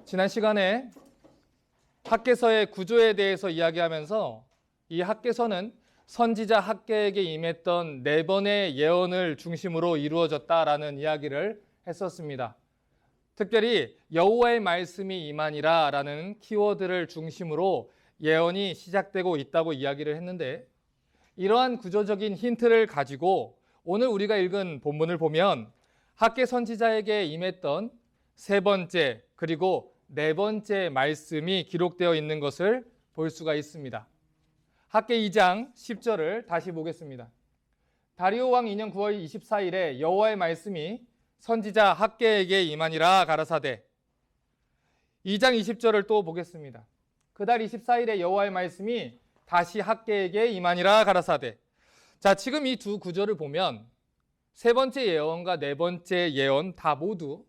지난 시간에 학개서의 구조에 대해서 이야기하면서 이 학개서는 선지자 학개에게 임했던 4번의 예언을 중심으로 이루어졌다라는 이야기를 했었습니다. 특별히 여호와의 말씀이 임하니라 라는 키워드를 중심으로 예언이 시작되고 있다고 이야기를 했는데, 이러한 구조적인 힌트를 가지고 오늘 우리가 읽은 본문을 보면 학개 선지자에게 임했던 3번째 그리고 4번째 말씀이 기록되어 있는 것을 볼 수가 있습니다. 학개 2장 10절을 다시 보겠습니다. 다리오 왕 2년 9월 24일에 여호와의 말씀이 선지자 학개에게 임하니라 가라사대. 2장 20절을 또 보겠습니다. 그달 24일에 여호와의 말씀이 다시 학개에게 임하니라 가라사대. 자, 지금 이 두 구절을 보면 3번째 예언과 4번째 예언 다 모두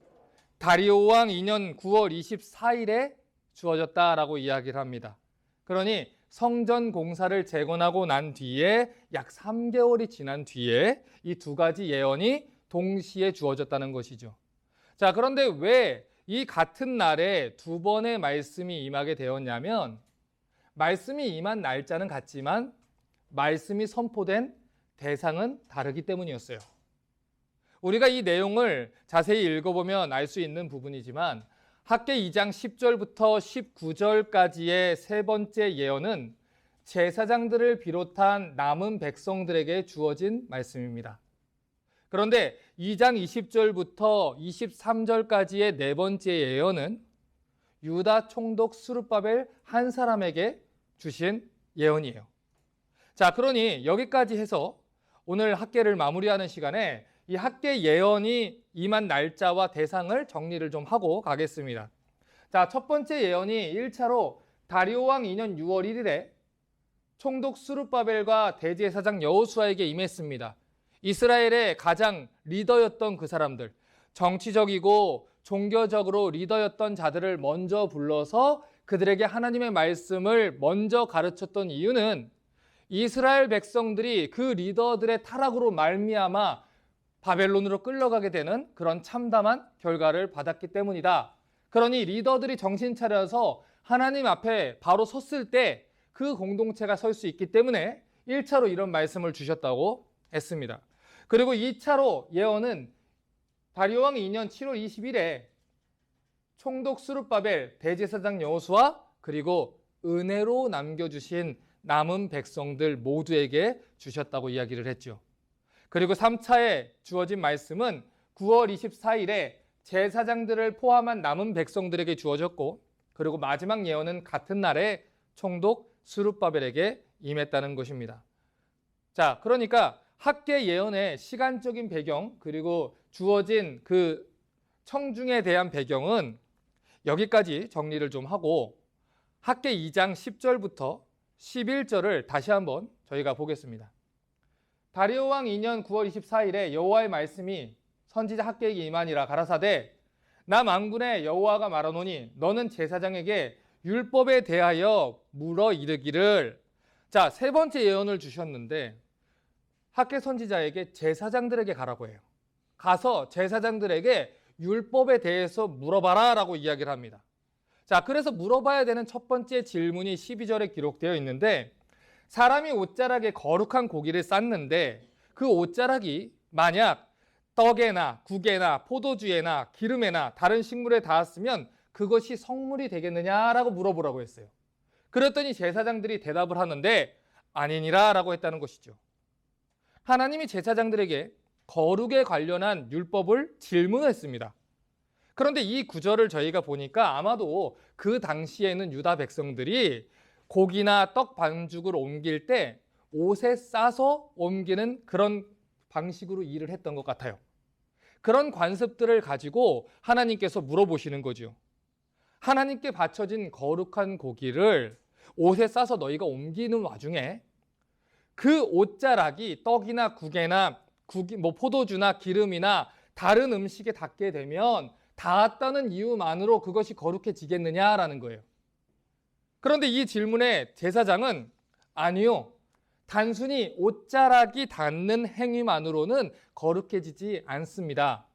다리오 왕 2년 9월 24일에 주어졌다라고 이야기를 합니다. 그러니 성전 공사를 재건하고 난 뒤에 약 3개월이 지난 뒤에 이 두 가지 예언이 동시에 주어졌다는 것이죠. 자, 그런데 왜 이 같은 날에 2번의 말씀이 임하게 되었냐면, 말씀이 임한 날짜는 같지만 말씀이 선포된 대상은 다르기 때문이었어요. 우리가 이 내용을 자세히 읽어보면 알 수 있는 부분이지만 학개 2장 10절부터 19절까지의 3번째 예언은 제사장들을 비롯한 남은 백성들에게 주어진 말씀입니다. 그런데 2장 20절부터 23절까지의 4번째 예언은 유다 총독 스룹바벨 한 사람에게 주신 예언이에요. 자, 그러니 여기까지 해서 오늘 학개를 마무리하는 시간에 이 학개 예언이 임한 날짜와 대상을 정리를 좀 하고 가겠습니다. 자, 첫 번째 예언이 1차로 다리오 왕 2년 6월 1일에 총독 스룹바벨과 대제사장 여호수아에게 임했습니다. 이스라엘의 가장 리더였던 그 사람들, 정치적이고 종교적으로 리더였던 자들을 먼저 불러서 그들에게 하나님의 말씀을 먼저 가르쳤던 이유는 이스라엘 백성들이 그 리더들의 타락으로 말미암아 바벨론으로 끌려가게 되는 그런 참담한 결과를 받았기 때문이다. 그러니 리더들이 정신 차려서 하나님 앞에 바로 섰을 때 그 공동체가 설 수 있기 때문에 1차로 이런 말씀을 주셨다고 했습니다. 그리고 2차로 예언은 다리오 왕 2년 7월 20일에 총독 스룹바벨, 대제사장 여호수아, 그리고 은혜로 남겨주신 남은 백성들 모두에게 주셨다고 이야기를 했죠. 그리고 3차에 주어진 말씀은 9월 24일에 제사장들을 포함한 남은 백성들에게 주어졌고, 그리고 마지막 예언은 같은 날에 총독 스룹바벨에게 임했다는 것입니다. 자, 그러니까 학개 예언의 시간적인 배경, 그리고 주어진 그 청중에 대한 배경은 여기까지 정리를 좀 하고 학개 2장 10절부터 11절을 다시 한번 저희가 보겠습니다. 다리오 왕 2년 9월 24일에 여호와의 말씀이 선지자 학개에게 임하니라 가라사대. 나 만군의 여호와가 말하노니 너는 제사장에게 율법에 대하여 물어 이르기를. 자, 3번째 예언을 주셨는데 학개 선지자에게 제사장들에게 가라고 해요. 가서 제사장들에게 율법에 대해서 물어봐라 라고 이야기를 합니다. 자, 그래서 물어봐야 되는 첫 번째 질문이 12절에 기록되어 있는데, 사람이 옷자락에 거룩한 고기를 쌌는데 그 옷자락이 만약 떡에나 국에나 포도주에나 기름에나 다른 식물에 닿았으면 그것이 성물이 되겠느냐라고 물어보라고 했어요. 그랬더니 제사장들이 대답을 하는데 아니니라 라고 했다는 것이죠. 하나님이 제사장들에게 거룩에 관련한 율법을 질문했습니다. 그런데 이 구절을 저희가 보니까 아마도 그 당시에는 유다 백성들이 고기나 떡 반죽을 옮길 때 옷에 싸서 옮기는 그런 방식으로 일을 했던 것 같아요. 그런 관습들을 가지고 하나님께서 물어보시는 거죠. 하나님께 바쳐진 거룩한 고기를 옷에 싸서 너희가 옮기는 와중에 그 옷자락이 떡이나 국에나 포도주나 기름이나 다른 음식에 닿게 되면 닿았다는 이유만으로 그것이 거룩해지겠느냐라는 거예요. 그런데 이 질문에 제사장은 아니요, 단순히 옷자락이 닿는 행위만으로는 거룩해지지 않습니다.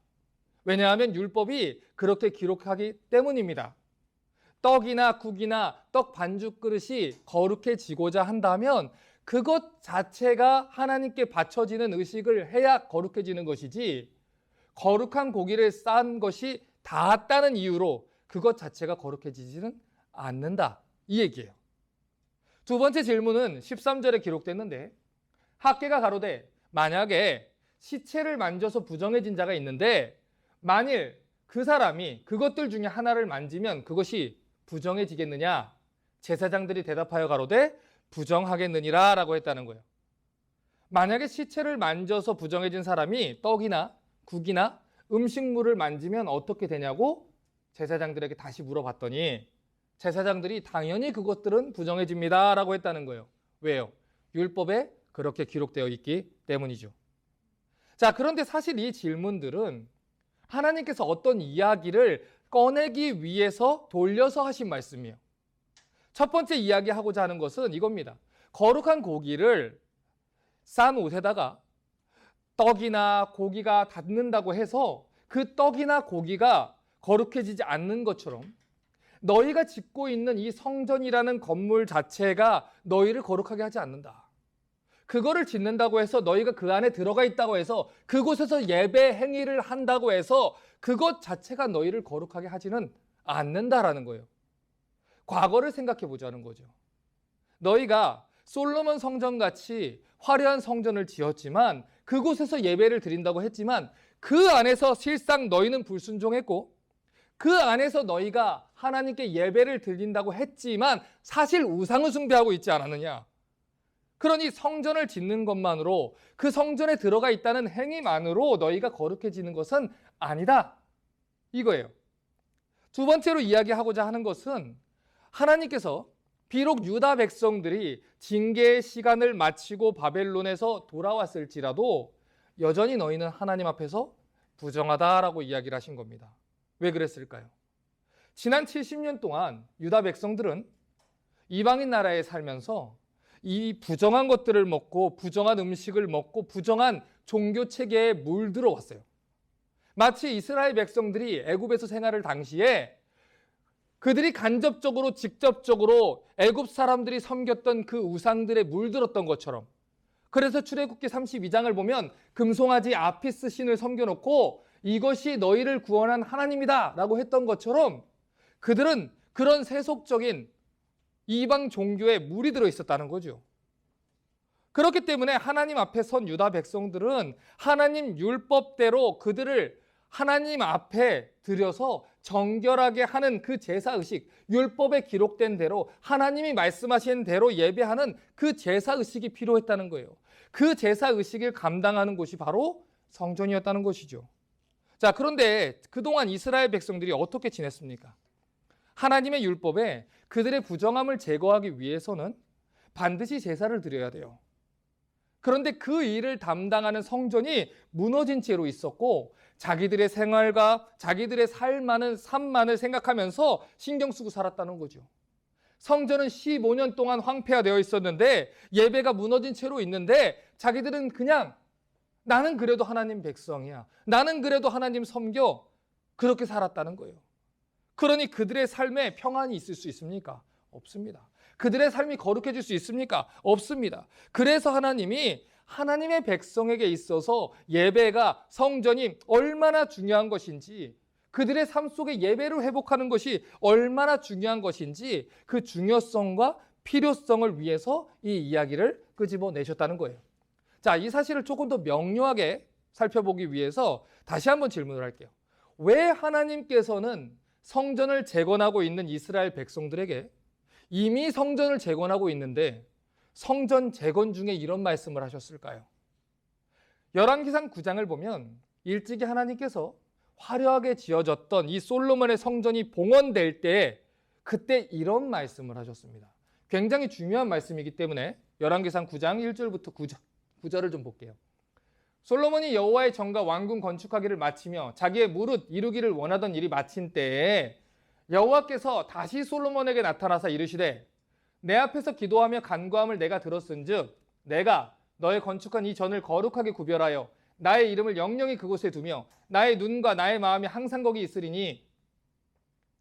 왜냐하면 율법이 그렇게 기록하기 때문입니다. 떡이나 국이나 떡 반죽 그릇이 거룩해지고자 한다면 그것 자체가 하나님께 바쳐지는 의식을 해야 거룩해지는 것이지, 거룩한 고기를 싼 것이 닿았다는 이유로 그것 자체가 거룩해지지는 않는다, 이 얘기예요. 두 번째 질문은 13절에 기록됐는데, 학개가 가로되 만약에 시체를 만져서 부정해진 자가 있는데 만일 그 사람이 그것들 중에 하나를 만지면 그것이 부정해지겠느냐? 제사장들이 대답하여 가로되 부정하겠느니라 라고 했다는 거예요. 만약에 시체를 만져서 부정해진 사람이 떡이나 국이나 음식물을 만지면 어떻게 되냐고 제사장들에게 다시 물어봤더니 제사장들이 당연히 그것들은 부정해집니다 라고 했다는 거예요. 왜요? 율법에 그렇게 기록되어 있기 때문이죠. 자, 그런데 사실 이 질문들은 하나님께서 어떤 이야기를 꺼내기 위해서 돌려서 하신 말씀이에요. 첫 번째 이야기하고자 하는 것은 이겁니다. 거룩한 고기를 싼 옷에다가 떡이나 고기가 닿는다고 해서 그 떡이나 고기가 거룩해지지 않는 것처럼 너희가 짓고 있는 이 성전이라는 건물 자체가 너희를 거룩하게 하지 않는다. 그거를 짓는다고 해서 너희가 그 안에 들어가 있다고 해서 그곳에서 예배 행위를 한다고 해서 그것 자체가 너희를 거룩하게 하지는 않는다라는 거예요. 과거를 생각해 보자는 거죠. 너희가 솔로몬 성전같이 화려한 성전을 지었지만 그곳에서 예배를 드린다고 했지만 그 안에서 실상 너희는 불순종했고 그 안에서 너희가 하나님께 예배를 드린다고 했지만 사실 우상을 숭배하고 있지 않았느냐. 그러니 성전을 짓는 것만으로 그 성전에 들어가 있다는 행위만으로 너희가 거룩해지는 것은 아니다. 이거예요. 두 번째로 이야기하고자 하는 것은 하나님께서 비록 유다 백성들이 징계의 시간을 마치고 바벨론에서 돌아왔을지라도 여전히 너희는 하나님 앞에서 부정하다라고 이야기를 하신 겁니다. 왜 그랬을까요? 지난 70년 동안 유다 백성들은 이방인 나라에 살면서 이 부정한 것들을 먹고 부정한 음식을 먹고 부정한 종교 체계에 물들어 왔어요. 마치 이스라엘 백성들이 애굽에서 생활을 당시에 그들이 간접적으로 직접적으로 애굽 사람들이 섬겼던 그 우상들에 물들었던 것처럼, 그래서 출애굽기 32장을 보면 금송아지 아피스 신을 섬겨놓고 이것이 너희를 구원한 하나님이다 라고 했던 것처럼 그들은 그런 세속적인 이방 종교에 물이 들어 있었다는 거죠. 그렇기 때문에 하나님 앞에 선 유다 백성들은 하나님 율법대로 그들을 하나님 앞에 들여서 정결하게 하는 그 제사의식, 율법에 기록된 대로 하나님이 말씀하신 대로 예배하는 그 제사의식이 필요했다는 거예요. 그 제사의식을 감당하는 곳이 바로 성전이었다는 것이죠. 자, 그런데 그동안 이스라엘 백성들이 어떻게 지냈습니까? 하나님의 율법에 그들의 부정함을 제거하기 위해서는 반드시 제사를 드려야 돼요. 그런데 그 일을 담당하는 성전이 무너진 채로 있었고 자기들의 생활과 자기들의 삶만을 생각하면서 신경 쓰고 살았다는 거죠. 성전은 15년 동안 황폐화되어 있었는데 예배가 무너진 채로 있는데 자기들은 그냥 나는 그래도 하나님 백성이야. 나는 그래도 하나님 섬겨. 그렇게 살았다는 거예요. 그러니 그들의 삶에 평안이 있을 수 있습니까? 없습니다. 그들의 삶이 거룩해질 수 있습니까? 없습니다. 그래서 하나님이 하나님의 백성에게 있어서 예배가, 성전이 얼마나 중요한 것인지, 그들의 삶 속에 예배를 회복하는 것이 얼마나 중요한 것인지 그 중요성과 필요성을 위해서 이 이야기를 끄집어내셨다는 거예요. 자, 이 사실을 조금 더 명료하게 살펴보기 위해서 다시 한번 질문을 할게요. 왜 하나님께서는 성전을 재건하고 있는 이스라엘 백성들에게 이미 성전을 재건하고 있는데 성전 재건 중에 이런 말씀을 하셨을까요? 열왕기상 9장을 보면 일찍이 하나님께서 화려하게 지어졌던 이 솔로몬의 성전이 봉헌될 때 그때 이런 말씀을 하셨습니다. 굉장히 중요한 말씀이기 때문에 열왕기상 9장 1절부터 9절을 좀 볼게요. 솔로몬이 여호와의 전과 왕궁 건축하기를 마치며 자기의 무릇 이루기를 원하던 일이 마친 때에 여호와께서 다시 솔로몬에게 나타나사 이르시되 내 앞에서 기도하며 간구함을 내가 들었은즉 내가 너의 건축한 이 전을 거룩하게 구별하여 나의 이름을 영영히 그곳에 두며 나의 눈과 나의 마음이 항상 거기 있으리니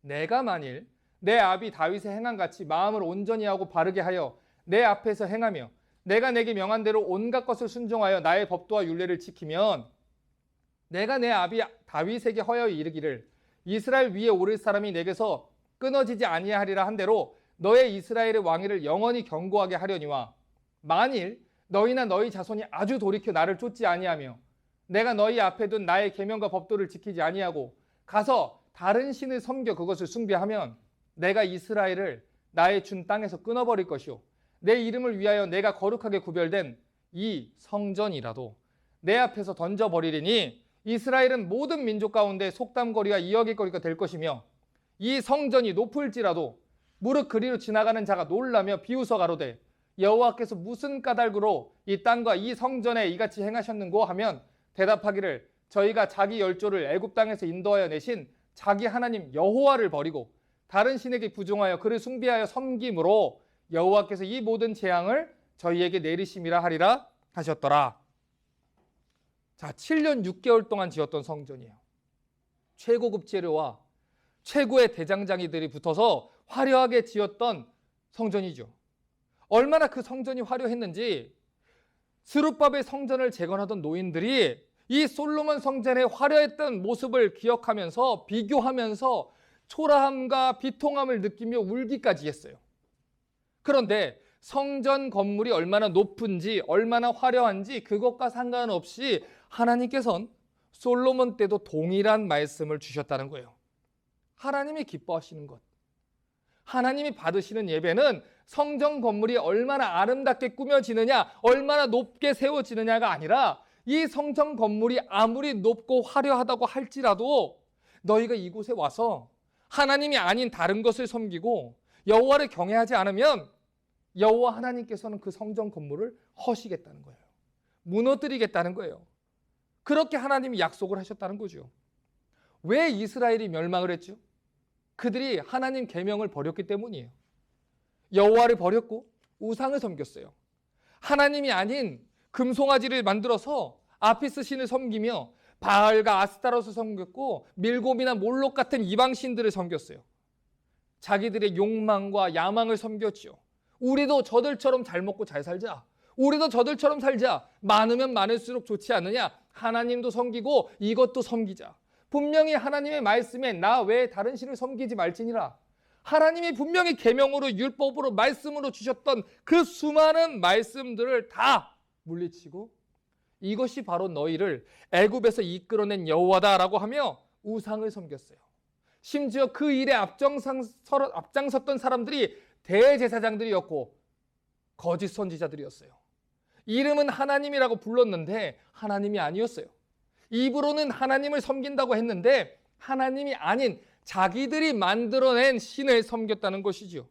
내가 만일 내 아비 다윗의 행한 같이 마음을 온전히 하고 바르게 하여 내 앞에서 행하며 내가 내게 명한 대로 온갖 것을 순종하여 나의 법도와 율례를 지키면 내가 내 아비 다윗에게 허여이 이르기를 이스라엘 위에 오를 사람이 내게서 끊어지지 아니하리라 한 대로 너의 이스라엘의 왕위를 영원히 견고하게 하려니와 만일 너희나 너희 자손이 아주 돌이켜 나를 쫓지 아니하며 내가 너희 앞에 둔 나의 계명과 법도를 지키지 아니하고 가서 다른 신을 섬겨 그것을 숭배하면 내가 이스라엘을 나의 준 땅에서 끊어버릴 것이요 내 이름을 위하여 내가 거룩하게 구별된 이 성전이라도 내 앞에서 던져버리리니 이스라엘은 모든 민족 가운데 속담거리와 이야기거리가 될 것이며 이 성전이 높을지라도 무릇 그리로 지나가는 자가 놀라며 비웃어 가로되 여호와께서 무슨 까닭으로 이 땅과 이 성전에 이같이 행하셨는고 하면 대답하기를 저희가 자기 열조를 애굽 땅에서 인도하여 내신 자기 하나님 여호와를 버리고 다른 신에게 부종하여 그를 숭배하여 섬김으로 여호와께서 이 모든 재앙을 저희에게 내리심이라 하리라 하셨더라. 자, 7년 6개월 동안 지었던 성전이에요. 최고급 재료와 최고의 대장장이들이 붙어서 화려하게 지었던 성전이죠. 얼마나 그 성전이 화려했는지 스룹바벨 성전을 재건하던 노인들이 이 솔로몬 성전의 화려했던 모습을 기억하면서 비교하면서 초라함과 비통함을 느끼며 울기까지 했어요. 그런데 성전 건물이 얼마나 높은지 얼마나 화려한지 그것과 상관없이 하나님께서는 솔로몬 때도 동일한 말씀을 주셨다는 거예요. 하나님이 기뻐하시는 것, 하나님이 받으시는 예배는 성전 건물이 얼마나 아름답게 꾸며지느냐, 얼마나 높게 세워지느냐가 아니라 이 성전 건물이 아무리 높고 화려하다고 할지라도 너희가 이곳에 와서 하나님이 아닌 다른 것을 섬기고 여호와를 경외하지 않으면 여호와 하나님께서는 그 성전 건물을 허시겠다는 거예요. 무너뜨리겠다는 거예요. 그렇게 하나님이 약속을 하셨다는 거죠. 왜 이스라엘이 멸망을 했죠? 그들이 하나님 계명을 버렸기 때문이에요. 여호와를 버렸고 우상을 섬겼어요. 하나님이 아닌 금송아지를 만들어서 아피스 신을 섬기며 바알과 아스타롯을 섬겼고 밀곰이나 몰록 같은 이방 신들을 섬겼어요. 자기들의 욕망과 야망을 섬겼죠. 우리도 저들처럼 잘 먹고 잘 살자. 우리도 저들처럼 살자. 많으면 많을수록 좋지 않느냐. 하나님도 섬기고 이것도 섬기자. 분명히 하나님의 말씀에 나 외에 다른 신을 섬기지 말지니라. 하나님이 분명히 계명으로 율법으로 말씀으로 주셨던 그 수많은 말씀들을 다 물리치고 이것이 바로 너희를 애굽에서 이끌어낸 여호와다라고 하며 우상을 섬겼어요. 심지어 그 일에 앞장섰던 사람들이 대제사장들이었고 거짓 선지자들이었어요. 이름은 하나님이라고 불렀는데 하나님이 아니었어요. 입으로는 하나님을 섬긴다고 했는데 하나님이 아닌 자기들이 만들어낸 신을 섬겼다는 것이죠.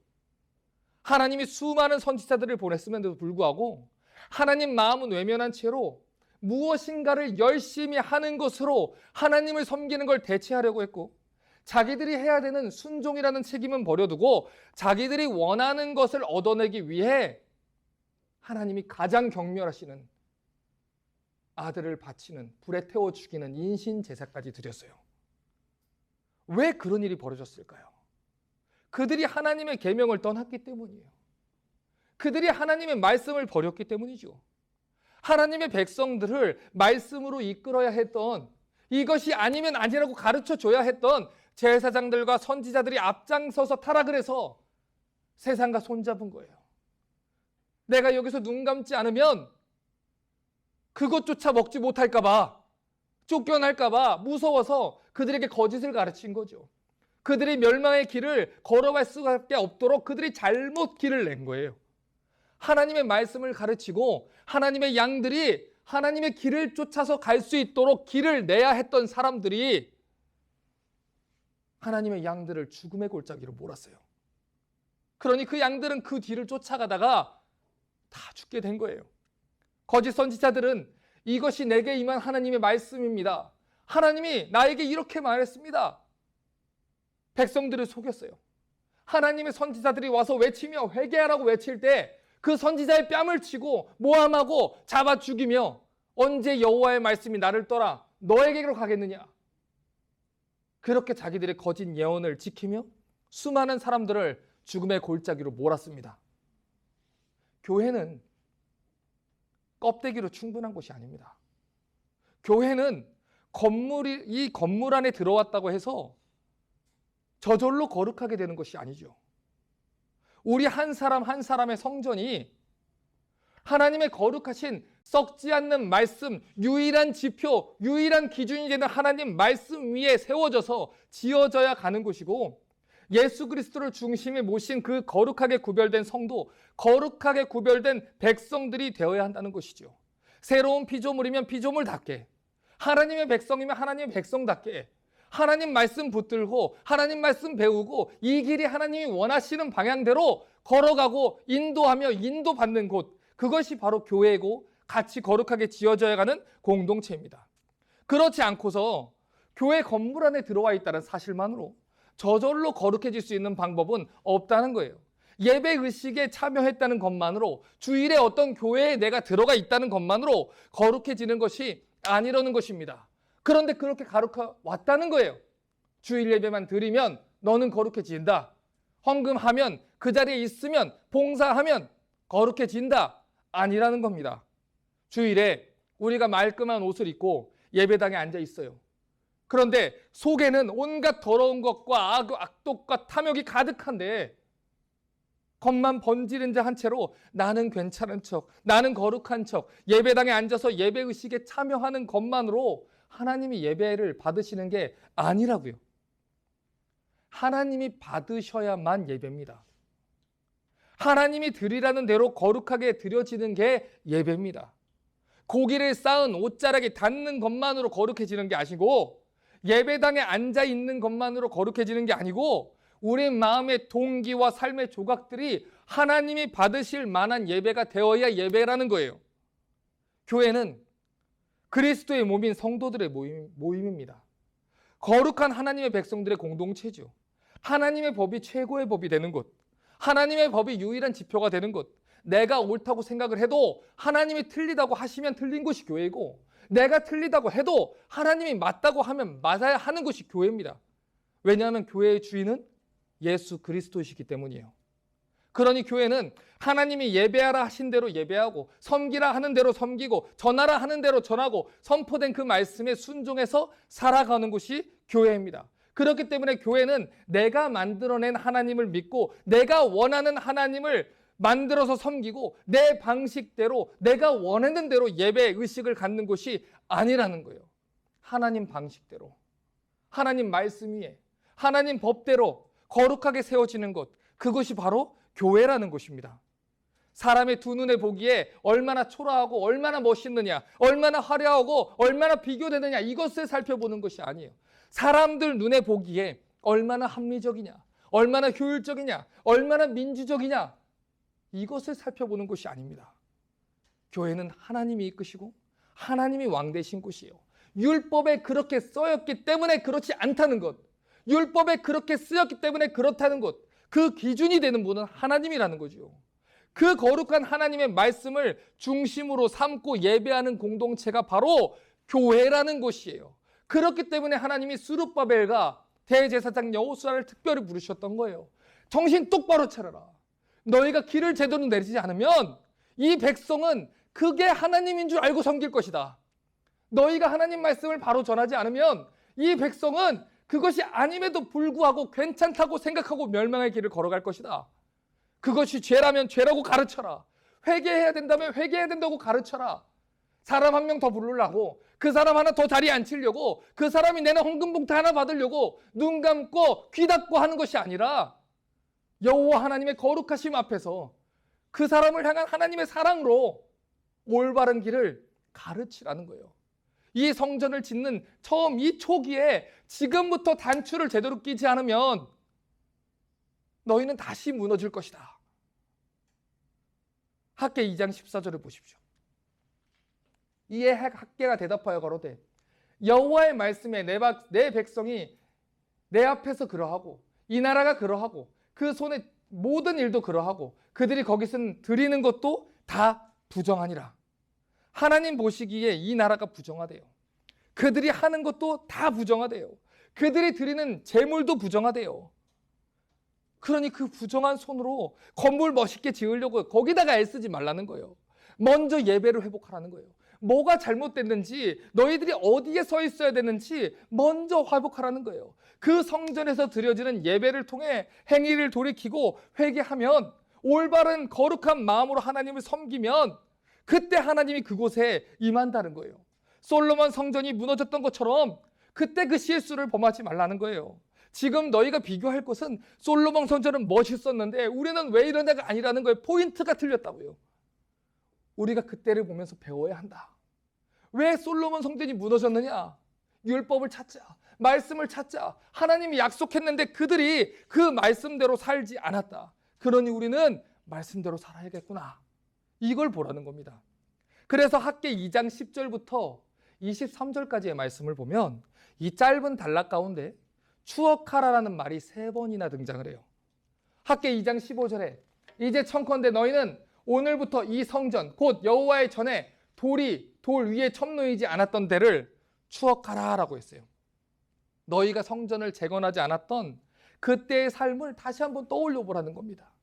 하나님이 수많은 선지자들을 보냈음에도 불구하고 하나님 마음은 외면한 채로 무엇인가를 열심히 하는 것으로 하나님을 섬기는 걸 대체하려고 했고 자기들이 해야 되는 순종이라는 책임은 버려두고 자기들이 원하는 것을 얻어내기 위해 하나님이 가장 경멸하시는 아들을 바치는 불에 태워 죽이는 인신 제사까지 드렸어요. 왜 그런 일이 벌어졌을까요? 그들이 하나님의 계명을 떠났기 때문이에요. 그들이 하나님의 말씀을 버렸기 때문이죠. 하나님의 백성들을 말씀으로 이끌어야 했던 이것이 아니면 아니라고 가르쳐줘야 했던 제사장들과 선지자들이 앞장서서 타락을 해서 세상과 손잡은 거예요. 내가 여기서 눈 감지 않으면 그것조차 먹지 못할까 봐, 쫓겨날까 봐 무서워서 그들에게 거짓을 가르친 거죠. 그들이 멸망의 길을 걸어갈 수밖에 없도록 그들이 잘못 길을 낸 거예요. 하나님의 말씀을 가르치고 하나님의 양들이 하나님의 길을 쫓아서 갈 수 있도록 길을 내야 했던 사람들이 하나님의 양들을 죽음의 골짜기로 몰았어요. 그러니 그 양들은 그 뒤를 쫓아가다가 다 죽게 된 거예요. 거짓 선지자들은 이것이 내게 임한 하나님의 말씀입니다. 하나님이 나에게 이렇게 말했습니다. 백성들을 속였어요. 하나님의 선지자들이 와서 외치며 회개하라고 외칠 때 그 선지자의 뺨을 치고 모함하고 잡아 죽이며 언제 여호와의 말씀이 나를 떠나 너에게로 가겠느냐. 그렇게 자기들의 거짓 예언을 지키며 수많은 사람들을 죽음의 골짜기로 몰았습니다. 교회는 껍데기로 충분한 것이 아닙니다. 교회는 이 건물 안에 들어왔다고 해서 저절로 거룩하게 되는 것이 아니죠. 우리 한 사람 한 사람의 성전이 하나님의 거룩하신 썩지 않는 말씀, 유일한 지표, 유일한 기준이 되는 하나님 말씀 위에 세워져서 지어져야 가는 곳이고, 예수 그리스도를 중심에 모신 그 거룩하게 구별된 성도, 거룩하게 구별된 백성들이 되어야 한다는 것이죠. 새로운 피조물이면 피조물답게, 하나님의 백성이면 하나님의 백성답게, 하나님 말씀 붙들고 하나님 말씀 배우고 이 길이 하나님이 원하시는 방향대로 걸어가고 인도하며 인도받는 곳, 그것이 바로 교회고 같이 거룩하게 지어져야 가는 공동체입니다. 그렇지 않고서 교회 건물 안에 들어와 있다는 사실만으로 저절로 거룩해질 수 있는 방법은 없다는 거예요. 예배 의식에 참여했다는 것만으로, 주일에 어떤 교회에 내가 들어가 있다는 것만으로 거룩해지는 것이 아니라는 것입니다. 그런데 그렇게 거룩해 왔다는 거예요. 주일 예배만 드리면 너는 거룩해진다. 헌금하면, 그 자리에 있으면, 봉사하면 거룩해진다. 아니라는 겁니다. 주일에 우리가 말끔한 옷을 입고 예배당에 앉아 있어요. 그런데 속에는 온갖 더러운 것과 악독과 탐욕이 가득한데 겉만 번지른 자 한 채로 나는 괜찮은 척, 나는 거룩한 척, 예배당에 앉아서 예배의식에 참여하는 것만으로 하나님이 예배를 받으시는 게 아니라고요. 하나님이 받으셔야만 예배입니다. 하나님이 드리라는 대로 거룩하게 드려지는 게 예배입니다. 고기를 쌓은 옷자락에 닿는 것만으로 거룩해지는 게 아니고, 예배당에 앉아 있는 것만으로 거룩해지는 게 아니고, 우리 마음의 동기와 삶의 조각들이 하나님이 받으실 만한 예배가 되어야 예배라는 거예요. 교회는 그리스도의 몸인 성도들의 모임입니다. 거룩한 하나님의 백성들의 공동체죠. 하나님의 법이 최고의 법이 되는 곳, 하나님의 법이 유일한 지표가 되는 곳, 내가 옳다고 생각을 해도 하나님이 틀리다고 하시면 틀린 것이 교회이고, 내가 틀리다고 해도 하나님이 맞다고 하면 맞아야 하는 것이 교회입니다. 왜냐하면 교회의 주인은 예수 그리스도이시기 때문이에요. 그러니 교회는 하나님이 예배하라 하신 대로 예배하고, 섬기라 하는 대로 섬기고, 전하라 하는 대로 전하고, 선포된 그 말씀에 순종해서 살아가는 곳이 교회입니다. 그렇기 때문에 교회는 내가 만들어낸 하나님을 믿고 내가 원하는 하나님을 만들어서 섬기고 내 방식대로 내가 원하는 대로 예배 의식을 갖는 곳이 아니라는 거예요. 하나님 방식대로, 하나님 말씀 위에, 하나님 법대로 거룩하게 세워지는 것, 그것이 바로 교회라는 것입니다. 사람의 두 눈에 보기에 얼마나 초라하고 얼마나 멋있느냐, 얼마나 화려하고 얼마나 비교되느냐, 이것을 살펴보는 것이 아니에요. 사람들 눈에 보기에 얼마나 합리적이냐, 얼마나 효율적이냐, 얼마나 민주적이냐, 이것을 살펴보는 것이 아닙니다. 교회는 하나님이 이끄시고 하나님이 왕 되신 곳이에요. 율법에 그렇게 써였기 때문에 그렇지 않다는 것, 율법에 그렇게 쓰였기 때문에 그렇다는 것, 그 기준이 되는 분은 하나님이라는 거죠. 그 거룩한 하나님의 말씀을 중심으로 삼고 예배하는 공동체가 바로 교회라는 곳이에요. 그렇기 때문에 하나님이 스룹바벨과 대제사장 여호수아를 특별히 부르셨던 거예요. 정신 똑바로 차려라. 너희가 길을 제대로 내리지 않으면 이 백성은 그게 하나님인 줄 알고 섬길 것이다. 너희가 하나님 말씀을 바로 전하지 않으면 이 백성은 그것이 아님에도 불구하고 괜찮다고 생각하고 멸망의 길을 걸어갈 것이다. 그것이 죄라면 죄라고 가르쳐라. 회개해야 된다면 회개해야 된다고 가르쳐라. 사람 한 명 더 부르려고, 그 사람 하나 더 자리에 앉히려고, 그 사람이 내는 헌금 봉투 하나 받으려고 눈 감고 귀 닫고 하는 것이 아니라 여호와 하나님의 거룩하심 앞에서 그 사람을 향한 하나님의 사랑으로 올바른 길을 가르치라는 거예요. 이 성전을 짓는 처음 이 초기에 지금부터 단추를 제대로 끼지 않으면 너희는 다시 무너질 것이다. 학개 2장 14절을 보십시오. 이에 학개가 대답하여 가로되 여호와의 말씀에 내 백성이 내 앞에서 그러하고 이 나라가 그러하고 그 손의 모든 일도 그러하고 그들이 거기서 드리는 것도 다 부정하니라. 하나님 보시기에 이 나라가 부정하대요. 그들이 하는 것도 다 부정하대요. 그들이 드리는 재물도 부정하대요. 그러니 그 부정한 손으로 건물 멋있게 지으려고 거기다가 애쓰지 말라는 거예요. 먼저 예배를 회복하라는 거예요. 뭐가 잘못됐는지, 너희들이 어디에 서 있어야 되는지 먼저 회복하라는 거예요. 그 성전에서 드려지는 예배를 통해 행위를 돌이키고 회개하면, 올바른 거룩한 마음으로 하나님을 섬기면 그때 하나님이 그곳에 임한다는 거예요. 솔로몬 성전이 무너졌던 것처럼 그때 그 실수를 범하지 말라는 거예요. 지금 너희가 비교할 것은 솔로몬 성전은 멋있었는데 우리는 왜 이런 데가 아니라는 거예요. 포인트가 틀렸다고요. 우리가 그때를 보면서 배워야 한다. 왜 솔로몬 성전이 무너졌느냐? 율법을 찾자. 말씀을 찾자. 하나님이 약속했는데 그들이 그 말씀대로 살지 않았다. 그러니 우리는 말씀대로 살아야겠구나. 이걸 보라는 겁니다. 그래서 학개 2장 10절부터 23절까지의 말씀을 보면 이 짧은 단락 가운데 추억하라라는 말이 3번이나 등장을 해요. 학개 2장 15절에 이제 청컨대 너희는 오늘부터 이 성전 곧 여호와의 전에 돌 위에 첨놓이지 않았던 데를 추억하라라고 했어요. 너희가 성전을 재건하지 않았던 그때의 삶을 다시 한번 떠올려 보라는 겁니다.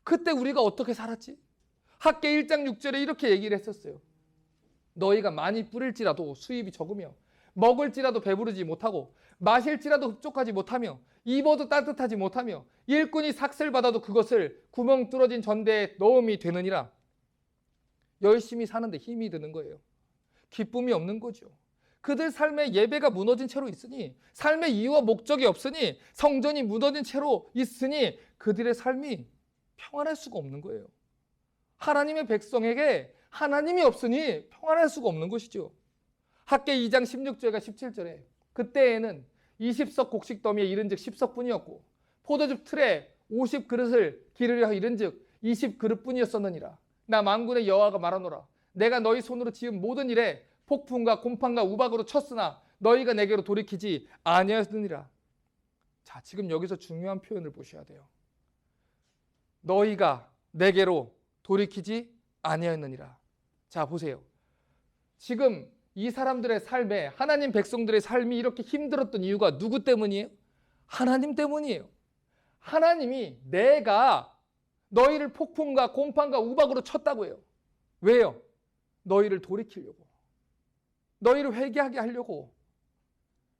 그때 우리가 어떻게 살았지? 학개 1장 6절에 이렇게 얘기를 했었어요. 너희가 많이 뿌릴지라도 수입이 적으며 먹을지라도 배부르지 못하고 마실지라도 흡족하지 못하며 입어도 따뜻하지 못하며 일꾼이 삭슬 받아도 그것을 구멍 뚫어진 전대에 넣음이 되느니라. 열심히 사는데 힘이 드는 거예요. 기쁨이 없는 거죠. 그들 삶의 예배가 무너진 채로 있으니, 삶의 이유와 목적이 없으니, 성전이 무너진 채로 있으니 그들의 삶이 평안할 수가 없는 거예요. 하나님의 백성에게 하나님이 없으니 평안할 수가 없는 것이죠. 학개 2장 16절과 17절에 그때에는 20석 곡식 더미에 이른즉 10석뿐이었고 포도즙 틀에 50그릇을 기르려 이른즉 20그릇뿐이었었느니라. 나 만군의 여호와가 말하노라. 내가 너희 손으로 지은 모든 일에 폭풍과 곰팡과 우박으로 쳤으나 너희가 내게로 돌이키지 아니하였느니라. 자, 지금 여기서 중요한 표현을 보셔야 돼요. 너희가 내게로 돌이키지 아니하였느니라. 자, 보세요. 지금 이 사람들의 삶에, 하나님 백성들의 삶이 이렇게 힘들었던 이유가 누구 때문이에요? 하나님 때문이에요. 하나님이 내가 너희를 폭풍과 곰팡과 우박으로 쳤다고 해요. 왜요? 너희를 돌이키려고. 너희를 회개하게 하려고.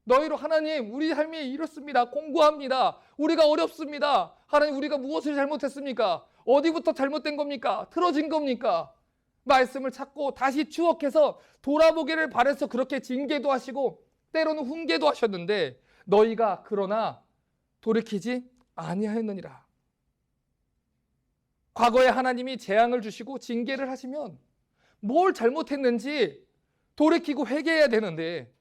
너희로 하나님, 우리 삶이 이렇습니다. 공고합니다. 우리가 어렵습니다. 하나님, 우리가 무엇을 잘못했습니까? 어디부터 잘못된 겁니까? 틀어진 겁니까? 말씀을 찾고 다시 추억해서 돌아보기를 바라서 그렇게 징계도 하시고 때로는 훈계도 하셨는데 너희가 그러나 돌이키지 아니하였느니라. 과거에 하나님이 재앙을 주시고 징계를 하시면 뭘 잘못했는지 돌이키고 회개해야 되는데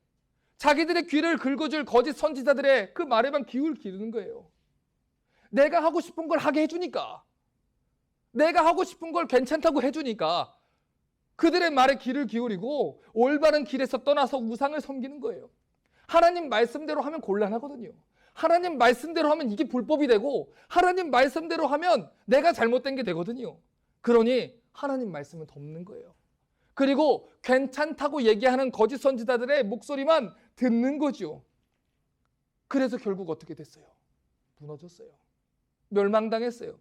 자기들의 귀를 긁어줄 거짓 선지자들의 그 말에만 귀를 기르는 거예요. 내가 하고 싶은 걸 하게 해주니까, 내가 하고 싶은 걸 괜찮다고 해주니까 그들의 말에 귀를 기울이고 올바른 길에서 떠나서 우상을 섬기는 거예요. 하나님 말씀대로 하면 곤란하거든요. 하나님 말씀대로 하면 이게 불법이 되고 하나님 말씀대로 하면 내가 잘못된 게 되거든요. 그러니 하나님 말씀은 덮는 거예요. 그리고 괜찮다고 얘기하는 거짓 선지자들의 목소리만 듣는 거죠. 그래서 결국 어떻게 됐어요? 무너졌어요. 멸망당했어요.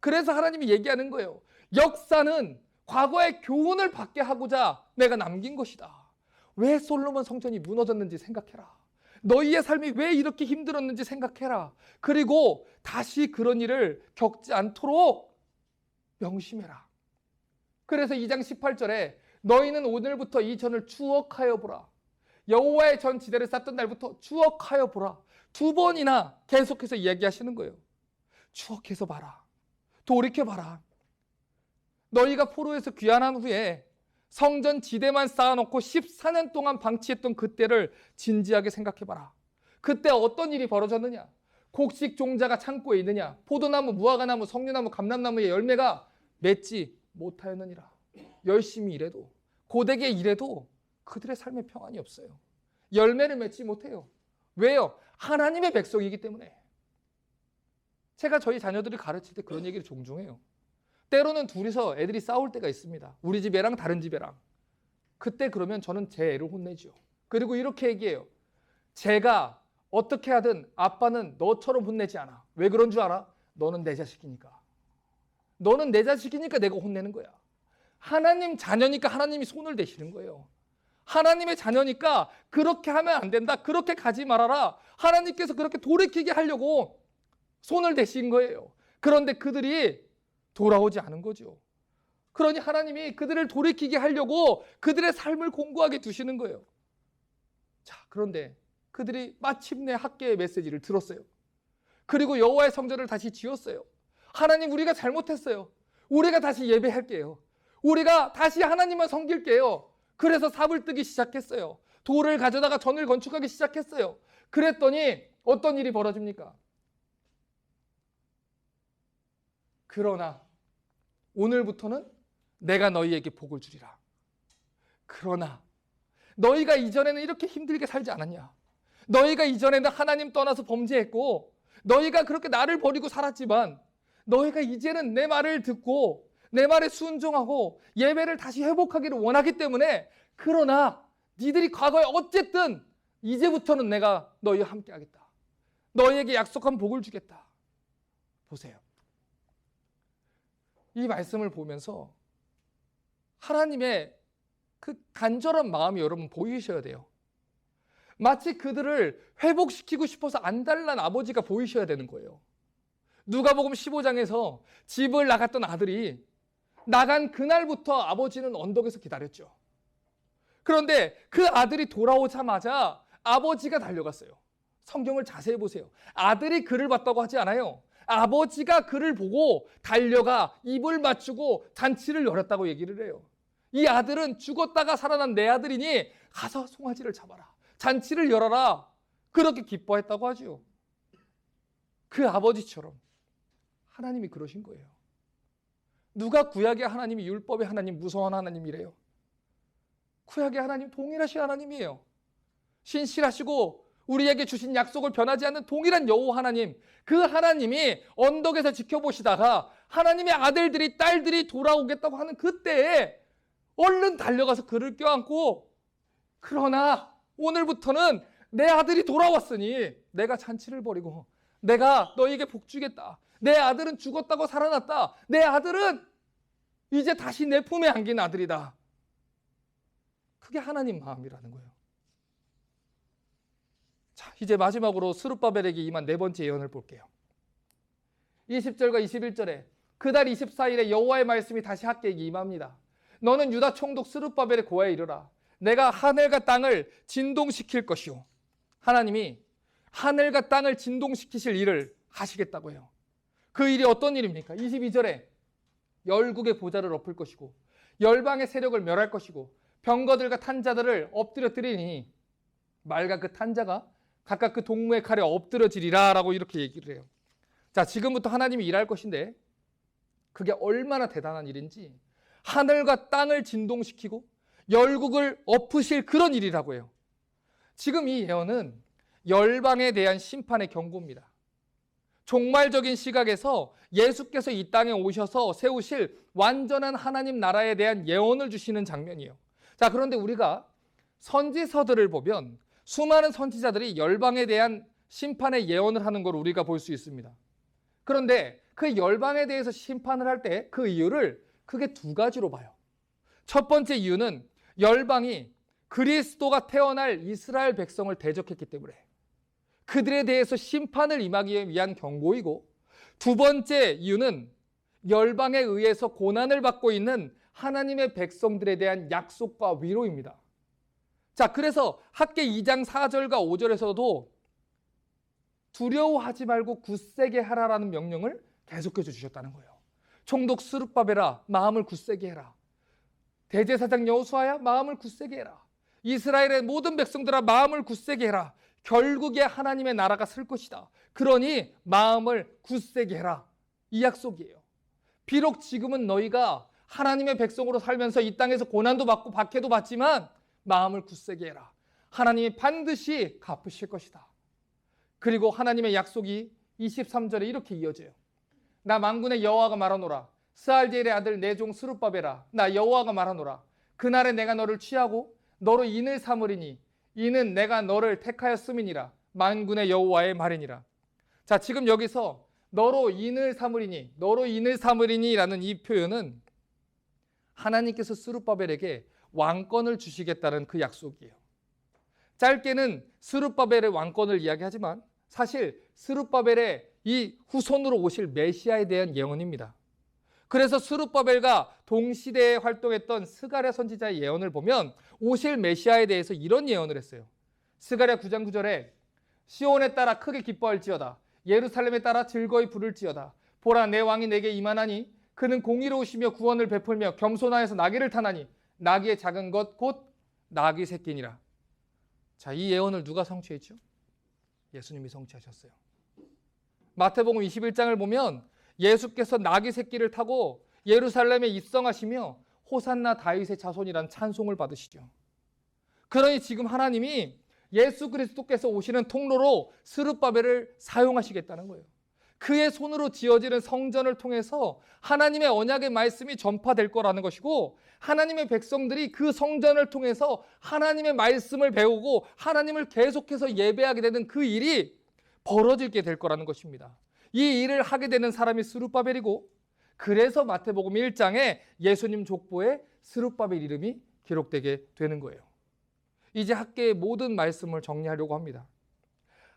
그래서 하나님이 얘기하는 거예요. 역사는 과거의 교훈을 받게 하고자 내가 남긴 것이다. 왜 솔로몬 성전이 무너졌는지 생각해라. 너희의 삶이 왜 이렇게 힘들었는지 생각해라. 그리고 다시 그런 일을 겪지 않도록 명심해라. 그래서 2장 18절에 너희는 오늘부터 이 전을 추억하여 보라. 여호와의 전 지대를 쌓던 날부터 추억하여 보라. 2번이나 계속해서 이야기하시는 거예요. 추억해서 봐라. 돌이켜봐라. 너희가 포로에서 귀환한 후에 성전 지대만 쌓아놓고 14년 동안 방치했던 그때를 진지하게 생각해봐라. 그때 어떤 일이 벌어졌느냐? 곡식 종자가 창고에 있느냐? 포도나무, 무화과나무, 석류나무, 감람나무의 열매가 맺지 못하였느니라. 열심히 일해도, 고되게 일해도 그들의 삶에 평안이 없어요. 열매를 맺지 못해요. 왜요? 하나님의 백성이기 때문에. 제가 저희 자녀들을 가르칠 때 그런 얘기를 종종 해요. 때로는 둘이서 애들이 싸울 때가 있습니다. 우리 집 애랑 다른 집 애랑. 그때 그러면 저는 제 애를 혼내죠. 그리고 이렇게 얘기해요. 제가 어떻게 하든 아빠는 너처럼 혼내지 않아. 왜 그런 줄 알아? 너는 내 자식이니까. 너는 내 자식이니까 내가 혼내는 거야. 하나님 자녀니까 하나님이 손을 대시는 거예요. 하나님의 자녀니까 그렇게 하면 안 된다. 그렇게 가지 말아라. 하나님께서 그렇게 돌이키게 하려고 손을 대신 거예요. 그런데 그들이 돌아오지 않은 거죠. 그러니 하나님이 그들을 돌이키게 하려고 그들의 삶을 공고하게 두시는 거예요. 자, 그런데 그들이 마침내 학계의 메시지를 들었어요. 그리고 여호와의 성전을 다시 지었어요. 하나님, 우리가 잘못했어요. 우리가 다시 예배할게요. 우리가 다시 하나님만 섬길게요. 그래서 삽을 뜨기 시작했어요. 돌을 가져다가 전을 건축하기 시작했어요. 그랬더니 어떤 일이 벌어집니까? 그러나 오늘부터는 내가 너희에게 복을 주리라. 그러나 너희가 이전에는 이렇게 힘들게 살지 않았냐? 너희가 이전에는 하나님 떠나서 범죄했고 너희가 그렇게 나를 버리고 살았지만 너희가 이제는 내 말을 듣고 내 말에 순종하고 예배를 다시 회복하기를 원하기 때문에, 그러나 니들이 과거에 어쨌든 이제부터는 내가 너희와 함께 하겠다. 너희에게 약속한 복을 주겠다. 보세요. 이 말씀을 보면서 하나님의 그 간절한 마음이 여러분 보이셔야 돼요. 마치 그들을 회복시키고 싶어서 안달난 아버지가 보이셔야 되는 거예요. 누가복음 15장에서 집을 나갔던 아들이 나간 그날부터 아버지는 언덕에서 기다렸죠. 그런데 그 아들이 돌아오자마자 아버지가 달려갔어요. 성경을 자세히 보세요. 아들이 그를 봤다고 하지 않아요. 아버지가 그를 보고 달려가 입을 맞추고 잔치를 열었다고 얘기를 해요. 이 아들은 죽었다가 살아난 내 아들이니 가서 송아지를 잡아라. 잔치를 열어라. 그렇게 기뻐했다고 하죠. 그 아버지처럼 하나님이 그러신 거예요. 누가 구약의 하나님이 율법의 하나님, 무서운 하나님이래요? 구약의 하나님 동일하신 하나님이에요. 신실하시고 우리에게 주신 약속을 변하지 않는 동일한 여호와 하나님, 그 하나님이 언덕에서 지켜보시다가 하나님의 아들들이 딸들이 돌아오겠다고 하는 그때에 얼른 달려가서 그를 껴안고, 그러나 오늘부터는 내 아들이 돌아왔으니 내가 잔치를 벌이고 내가 너에게 복 주겠다. 내 아들은 죽었다고 살아났다. 내 아들은 이제 다시 내 품에 안긴 아들이다. 그게 하나님 마음이라는 거예요. 자, 이제 마지막으로 스룹바벨에게 임한 네 번째 예언을 볼게요. 20절과 21절에 그달 24일에 여호와의 말씀이 다시 학계에게 임합니다. 너는 유다 총독 스룹바벨의 고아에 이르라. 내가 하늘과 땅을 진동시킬 것이요. 하나님이 하늘과 땅을 진동시키실 일을 하시겠다고 해요. 그 일이 어떤 일입니까? 22절에 열국의 보좌를 엎을 것이고 열방의 세력을 멸할 것이고 병거들과 탄자들을 엎드려뜨리니 말과 그 탄자가 각각 그 동무의 칼에 엎드려지리라 라고 이렇게 얘기를 해요. 자, 지금부터 하나님이 일할 것인데 그게 얼마나 대단한 일인지, 하늘과 땅을 진동시키고 열국을 엎으실 그런 일이라고 해요. 지금 이 예언은 열방에 대한 심판의 경고입니다. 종말적인 시각에서 예수께서 이 땅에 오셔서 세우실 완전한 하나님 나라에 대한 예언을 주시는 장면이에요. 자, 그런데 우리가 선지서들을 보면 수많은 선지자들이 열방에 대한 심판의 예언을 하는 걸 우리가 볼 수 있습니다. 그런데 그 열방에 대해서 심판을 할 때 그 이유를 크게 두 가지로 봐요. 첫 번째 이유는 열방이 그리스도가 태어날 이스라엘 백성을 대적했기 때문에 그들에 대해서 심판을 임하기 위한 경고이고, 두 번째 이유는 열방에 의해서 고난을 받고 있는 하나님의 백성들에 대한 약속과 위로입니다. 자, 그래서 학계 2장 4절과 5절에서도 두려워하지 말고 굳세게 하라라는 명령을 계속해서 주셨다는 거예요. 총독 스룹바벨아, 마음을 굳세게 해라. 대제사장 여호수아야, 마음을 굳세게 해라. 이스라엘의 모든 백성들아, 마음을 굳세게 해라. 결국에 하나님의 나라가 설 것이다. 그러니 마음을 굳세게 해라. 이 약속이에요. 비록 지금은 너희가 하나님의 백성으로 살면서 이 땅에서 고난도 받고 박해도 받지만 마음을 굳세게 해라. 하나님이 반드시 갚으실 것이다. 그리고 하나님의 약속이 23절에 이렇게 이어져요. 나 만군의 여호와가 말하노라. 스알디엘의 아들 내 종 스룹바벨아, 나 여호와가 말하노라. 그날에 내가 너를 취하고 너로 인을 삼으리니 이는 내가 너를 택하였음이니라. 만군의 여호와의 말이니라. 자, 지금 여기서 너로 인을 삼으리니, 너로 인을 삼으리니라는 이 표현은 하나님께서 스룹바벨에게 왕권을 주시겠다는 그 약속이에요. 짧게는 스룹바벨의 왕권을 이야기하지만 사실 스룹바벨의 이 후손으로 오실 메시아에 대한 예언입니다. 그래서 스룹바벨과 동시대에 활동했던 스가랴 선지자의 예언을 보면 오실 메시아에 대해서 이런 예언을 했어요. 스가랴 9장 9절에 시온에 따라 크게 기뻐할지어다. 예루살렘에 따라 즐거이 부를지어다. 보라, 내 왕이 내게 임하나니 그는 공의로우시며 구원을 베풀며 겸손하여서 나귀를 타나니 나귀의 작은 것 곧 나귀 새끼니라. 자, 이 예언을 누가 성취했죠? 예수님이 성취하셨어요. 마태복음 21장을 보면 예수께서 나귀 새끼를 타고 예루살렘에 입성하시며 호산나 다윗의 자손이란 찬송을 받으시죠. 그러니 지금 하나님이 예수 그리스도께서 오시는 통로로 스룹바벨을 사용하시겠다는 거예요. 그의 손으로 지어지는 성전을 통해서 하나님의 언약의 말씀이 전파될 거라는 것이고, 하나님의 백성들이 그 성전을 통해서 하나님의 말씀을 배우고 하나님을 계속해서 예배하게 되는 그 일이 벌어지게 될 거라는 것입니다. 이 일을 하게 되는 사람이 스룹바벨이고, 그래서 마태복음 1장에 예수님 족보에 스룹바벨 이름이 기록되게 되는 거예요. 이제 학개의 모든 말씀을 정리하려고 합니다.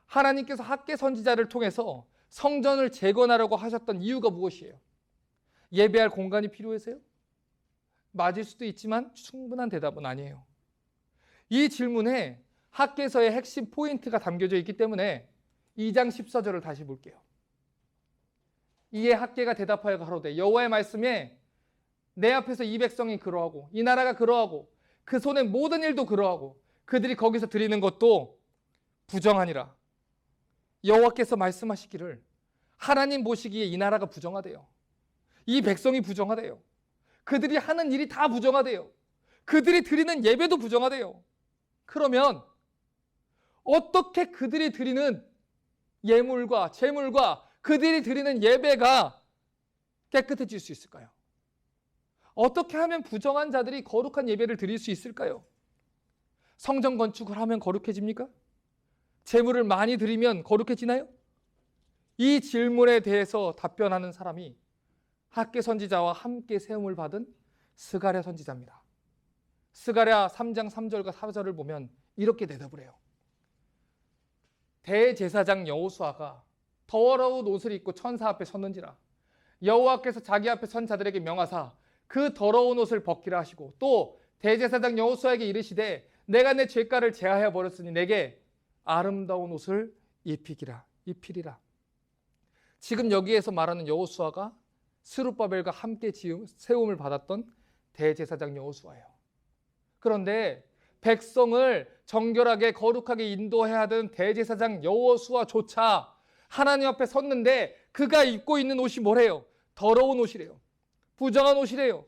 하나님께서 학개 선지자를 통해서 성전을 재건하려고 하셨던 이유가 무엇이에요? 예배할 공간이 필요해서요? 맞을 수도 있지만 충분한 대답은 아니에요. 이 질문에 학개서의 핵심 포인트가 담겨져 있기 때문에 2장 14절을 다시 볼게요. 이에 학개가 대답하여 가로되 여호와의 말씀에 내 앞에서 이 백성이 그러하고 이 나라가 그러하고 그 손의 모든 일도 그러하고 그들이 거기서 드리는 것도 부정하니라. 여호와께서 말씀하시기를 하나님 보시기에 이 나라가 부정하대요. 이 백성이 부정하대요. 그들이 하는 일이 다 부정하대요. 그들이 드리는 예배도 부정하대요. 그러면 어떻게 그들이 드리는 예물과 제물과 그들이 드리는 예배가 깨끗해질 수 있을까요? 어떻게 하면 부정한 자들이 거룩한 예배를 드릴 수 있을까요? 성전 건축을 하면 거룩해집니까? 제물을 많이 드리면 거룩해지나요? 이 질문에 대해서 답변하는 사람이 학개 선지자와 함께 세움을 받은 스가랴 선지자입니다. 스가랴 3장 3절과 4절을 보면 이렇게 대답을 해요. 대제사장 여호수아가 더러운 옷을 입고 천사 앞에 섰는지라. 여호와께서 자기 앞에 선 자들에게 명하사 그 더러운 옷을 벗기라 하시고 또 대제사장 여호수아에게 이르시되 내가 내 죄가를 제하여 버렸으니 내게 아름다운 옷을 입히리라. 지금 여기에서 말하는 여호수아가 스룹바벨과 함께 세움을 받았던 대제사장 여호수아예요. 그런데 백성을 정결하게 거룩하게 인도해야 하던 대제사장 여호수아조차 하나님 앞에 섰는데 그가 입고 있는 옷이 뭐래요? 더러운 옷이래요. 부정한 옷이래요.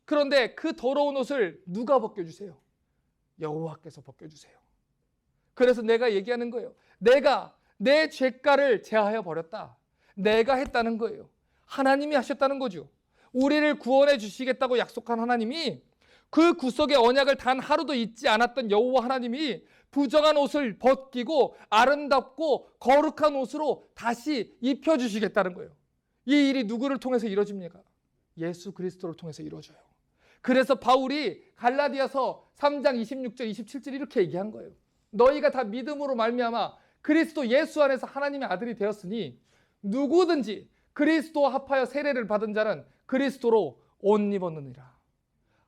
그런데 그 더러운 옷을 누가 벗겨주세요? 여호와께서 벗겨주세요. 그래서 내가 얘기하는 거예요. 내가 내 죄가를 제하여 버렸다. 내가 했다는 거예요. 하나님이 하셨다는 거죠. 우리를 구원해 주시겠다고 약속한 하나님이 그 구속의 언약을 단 하루도 잊지 않았던 여호와 하나님이 부정한 옷을 벗기고 아름답고 거룩한 옷으로 다시 입혀주시겠다는 거예요. 이 일이 누구를 통해서 이루어집니까? 예수 그리스도를 통해서 이루어져요. 그래서 바울이 갈라디아서 3장 26절 27절 이렇게 얘기한 거예요. 너희가 다 믿음으로 말미암아 그리스도 예수 안에서 하나님의 아들이 되었으니 누구든지 그리스도와 합하여 세례를 받은 자는 그리스도로 옷 입었느니라.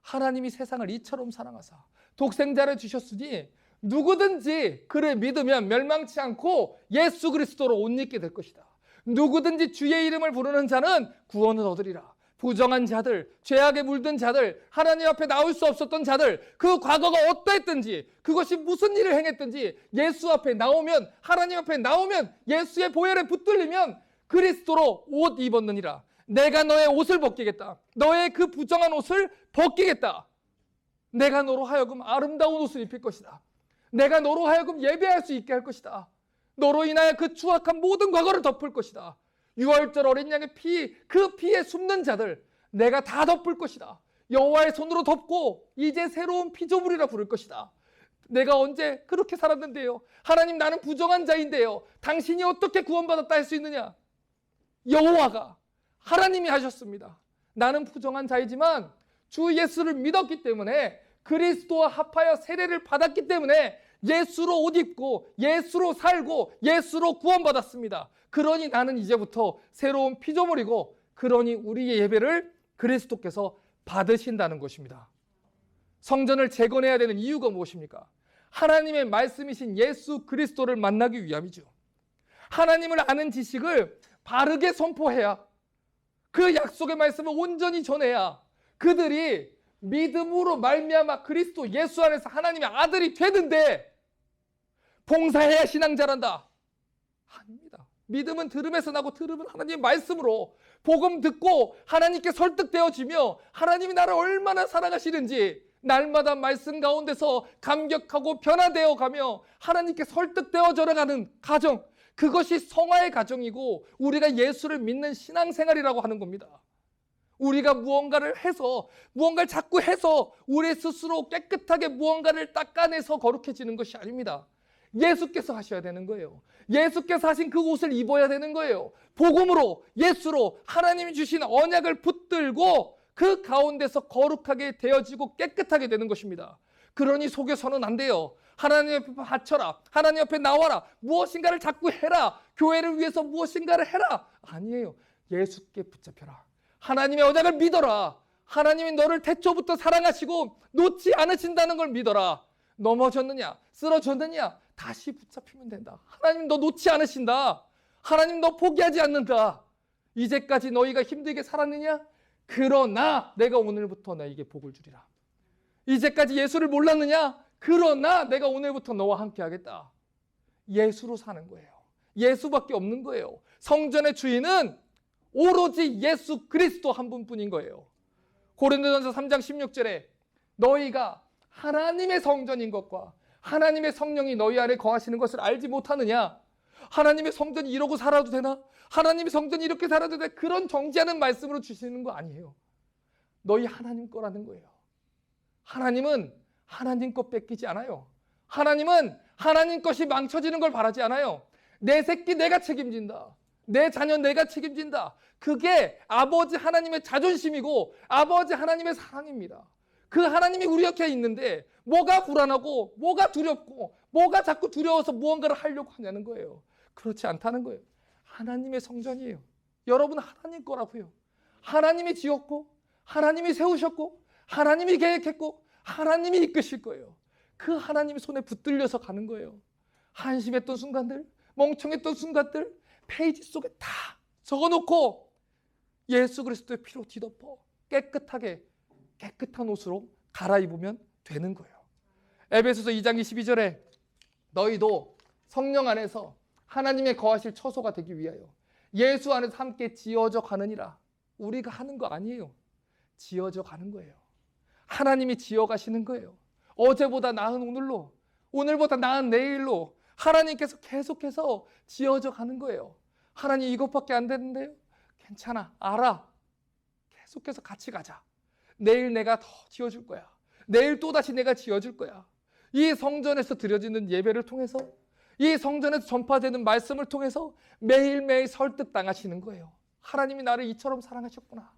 하나님이 세상을 이처럼 사랑하사 독생자를 주셨으니 누구든지 그를 믿으면 멸망치 않고 예수 그리스도로 옷 입게 될 것이다. 누구든지 주의 이름을 부르는 자는 구원을 얻으리라. 부정한 자들, 죄악에 물든 자들, 하나님 앞에 나올 수 없었던 자들, 그 과거가 어떠했든지, 그것이 무슨 일을 행했든지 예수 앞에 나오면, 하나님 앞에 나오면, 예수의 보혈에 붙들리면 그리스도로 옷 입었느니라. 내가 너의 옷을 벗기겠다. 너의 그 부정한 옷을 벗기겠다. 내가 너로 하여금 아름다운 옷을 입힐 것이다. 내가 너로 하여금 예배할 수 있게 할 것이다. 너로 인하여 그 추악한 모든 과거를 덮을 것이다. 유월절 어린 양의 피, 그 피에 숨는 자들 내가 다 덮을 것이다. 여호와의 손으로 덮고 이제 새로운 피조물이라 부를 것이다. 내가 언제 그렇게 살았는데요. 하나님 나는 부정한 자인데요. 당신이 어떻게 구원받았다 할 수 있느냐. 여호와가 하나님이 하셨습니다. 나는 부정한 자이지만 주 예수를 믿었기 때문에 그리스도와 합하여 세례를 받았기 때문에 예수로 옷 입고 예수로 살고 예수로 구원받았습니다. 그러니 나는 이제부터 새로운 피조물이고 그러니 우리의 예배를 그리스도께서 받으신다는 것입니다. 성전을 재건해야 되는 이유가 무엇입니까? 하나님의 말씀이신 예수 그리스도를 만나기 위함이죠. 하나님을 아는 지식을 바르게 선포해야, 그 약속의 말씀을 온전히 전해야 그들이 믿음으로 말미암아 그리스도 예수 안에서 하나님의 아들이 되는데, 봉사해야 신앙자란다. 아닙니다. 믿음은 들음에서 나고 들음은 하나님의 말씀으로 복음 듣고 하나님께 설득되어지며 하나님이 나를 얼마나 사랑하시는지 날마다 말씀 가운데서 감격하고 변화되어 가며 하나님께 설득되어져 가는 가정, 그것이 성화의 가정이고 우리가 예수를 믿는 신앙생활이라고 하는 겁니다. 우리가 무언가를 해서, 무언가를 자꾸 해서 우리 스스로 깨끗하게 무언가를 닦아내서 거룩해지는 것이 아닙니다. 예수께서 하셔야 되는 거예요. 예수께서 하신 그 옷을 입어야 되는 거예요. 복음으로, 예수로 하나님이 주신 언약을 붙들고 그 가운데서 거룩하게 되어지고 깨끗하게 되는 것입니다. 그러니 속여서는 안 돼요. 하나님 앞에 바쳐라, 하나님 앞에 나와라, 무엇인가를 자꾸 해라, 교회를 위해서 무엇인가를 해라. 아니에요. 예수께 붙잡혀라. 하나님의 언약을 믿어라. 하나님이 너를 태초부터 사랑하시고 놓지 않으신다는 걸 믿어라. 넘어졌느냐, 쓰러졌느냐, 다시 붙잡히면 된다. 하나님 너 놓지 않으신다. 하나님 너 포기하지 않는다. 이제까지 너희가 힘들게 살았느냐? 그러나 내가 오늘부터 너에게 복을 주리라. 이제까지 예수를 몰랐느냐? 그러나 내가 오늘부터 너와 함께 하겠다. 예수로 사는 거예요. 예수밖에 없는 거예요. 성전의 주인은 오로지 예수 그리스도 한 분뿐인 거예요. 고린도전서 3장 16절에 너희가 하나님의 성전인 것과 하나님의 성령이 너희 안에 거하시는 것을 알지 못하느냐? 하나님의 성전이 이러고 살아도 되나? 하나님의 성전이 이렇게 살아도 돼? 그런 정지하는 말씀으로 주시는 거 아니에요. 너희 하나님 거라는 거예요. 하나님은 하나님 것 뺏기지 않아요. 하나님은 하나님 것이 망쳐지는 걸 바라지 않아요. 내 새끼 내가 책임진다. 내 자녀 내가 책임진다. 그게 아버지 하나님의 자존심이고 아버지 하나님의 사랑입니다. 그 하나님이 우리 옆에 있는데 뭐가 불안하고 뭐가 두렵고 뭐가 자꾸 두려워서 무언가를 하려고 하냐는 거예요. 그렇지 않다는 거예요. 하나님의 성전이에요. 여러분 하나님 거라고요. 하나님이 지었고 하나님이 세우셨고 하나님이 계획했고 하나님이 이끄실 거예요. 그 하나님의 손에 붙들려서 가는 거예요. 한심했던 순간들, 멍청했던 순간들 페이지 속에 다 적어놓고 예수 그리스도의 피로 뒤덮어 깨끗하게 깨끗한 옷으로 갈아입으면 되는 거예요. 에베소서 2장 22절에 너희도 성령 안에서 하나님의 거하실 처소가 되기 위하여 예수 안에서 함께 지어져 가느니라. 우리가 하는 거 아니에요. 지어져 가는 거예요. 하나님이 지어 가시는 거예요. 어제보다 나은 오늘로, 오늘보다 나은 내일로 하나님께서 계속해서 지어져 가는 거예요. 하나님 이것밖에 안 되는데요? 괜찮아, 알아. 계속해서 같이 가자. 내일 내가 더 지어줄 거야. 내일 또다시 내가 지어줄 거야. 이 성전에서 드려지는 예배를 통해서, 이 성전에서 전파되는 말씀을 통해서 매일매일 설득당하시는 거예요. 하나님이 나를 이처럼 사랑하셨구나.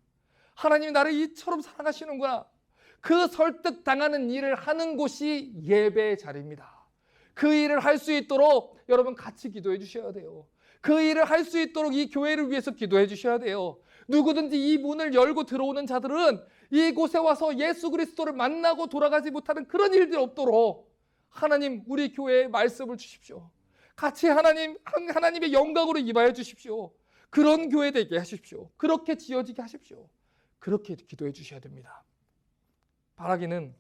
하나님이 나를 이처럼 사랑하시는구나. 그 설득당하는 일을 하는 곳이 예배의 자리입니다. 그 일을 할 수 있도록 여러분 같이 기도해 주셔야 돼요. 그 일을 할 수 있도록 이 교회를 위해서 기도해 주셔야 돼요. 누구든지 이 문을 열고 들어오는 자들은 이곳에 와서 예수 그리스도를 만나고 돌아가지 못하는 그런 일들이 없도록 하나님 우리 교회에 말씀을 주십시오. 같이 하나님의 영광으로 임하여 주십시오. 그런 교회 되게 하십시오. 그렇게 지어지게 하십시오. 그렇게 기도해 주셔야 됩니다. 바라기는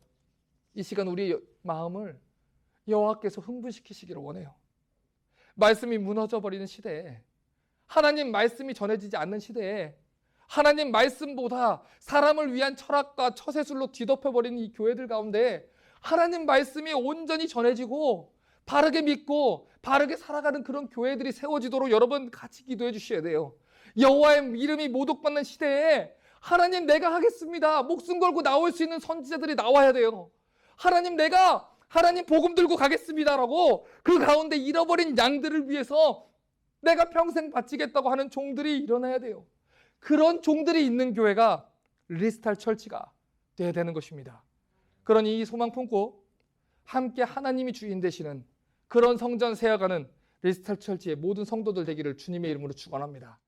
이 시간 우리 마음을 여호와께서 흥분시키시기를 원해요. 말씀이 무너져 버리는 시대에, 하나님 말씀이 전해지지 않는 시대에 하나님 말씀보다 사람을 위한 철학과 처세술로 뒤덮여버리는 이 교회들 가운데 하나님 말씀이 온전히 전해지고 바르게 믿고 바르게 살아가는 그런 교회들이 세워지도록 여러분 같이 기도해 주셔야 돼요. 여호와의 이름이 모독받는 시대에 하나님 내가 하겠습니다. 목숨 걸고 나올 수 있는 선지자들이 나와야 돼요. 하나님 내가 복음 들고 가겠습니다라고 그 가운데 잃어버린 양들을 위해서 내가 평생 바치겠다고 하는 종들이 일어나야 돼요. 그런 종들이 있는 교회가 리스탈 철치가 돼야 되는 것입니다. 그러니 이 소망 품고 함께 하나님이 주인 되시는 그런 성전 세워가는 리스탈 철치의 모든 성도들 되기를 주님의 이름으로 축원합니다.